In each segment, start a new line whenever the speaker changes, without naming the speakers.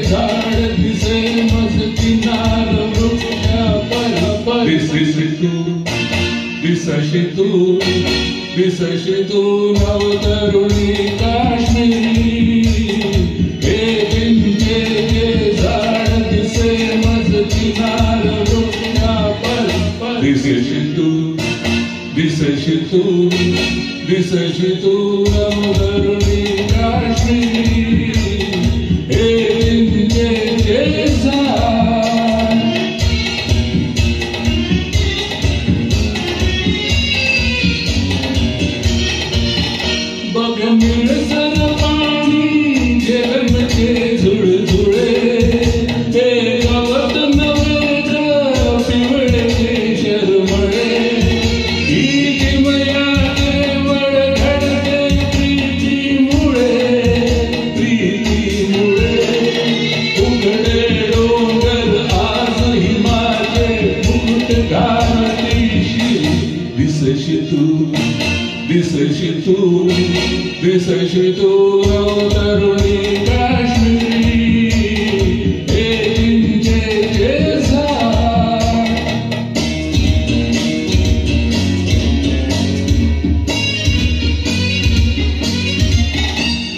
झाड दिसे मस्ती नार वृक्षा पर दिसशी तू नवतरुणी काश्मीरी हे चिंचेचे झाड दिसे मस्ती नार वृक्षा पर दिसशी तू नवतरुणी काश्मीरी हे चिंचेचे झाड बघ मिळसर पाणी जन्मचे झुळझुळे ते गवत नवे पिवळे शरमळे ही किमया केवळ घडते प्रीतीमुळे उघडे डोंगर आजही माझे मुकुट घालतीशी दिसशी तू नवतरुणी काश्मीरी हे चिंचेचे झाड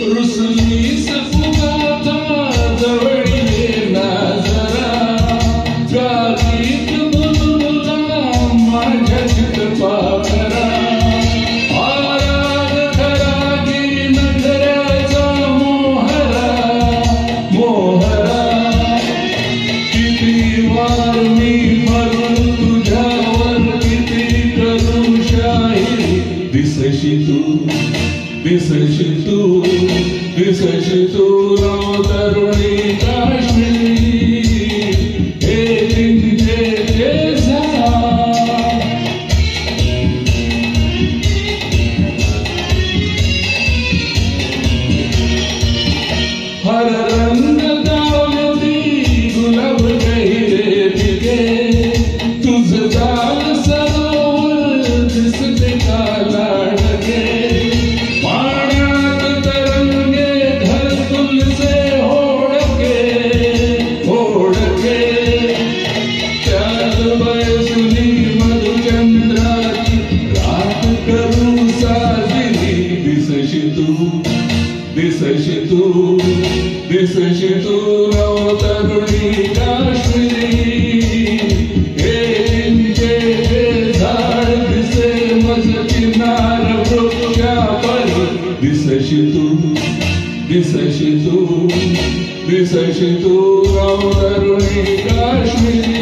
रुसलीस फुगाचा जवळ ये ना जरा गावीत बुलबुला माझ्या चितपा करा दिसशी तू नवतरुणी काश्मीरी हे चिंचेचे झाड हर रंग गावती गुलाब गहिरे पिके तुझ जाल सरोवर दिसते का लाडके दिसशी तू नवतरुणी काश्मीरी हे चिंचेचे झाड दिसे मस्ती नार वृक्षा पर दिसशी तू नवतरुणी काश्मीरी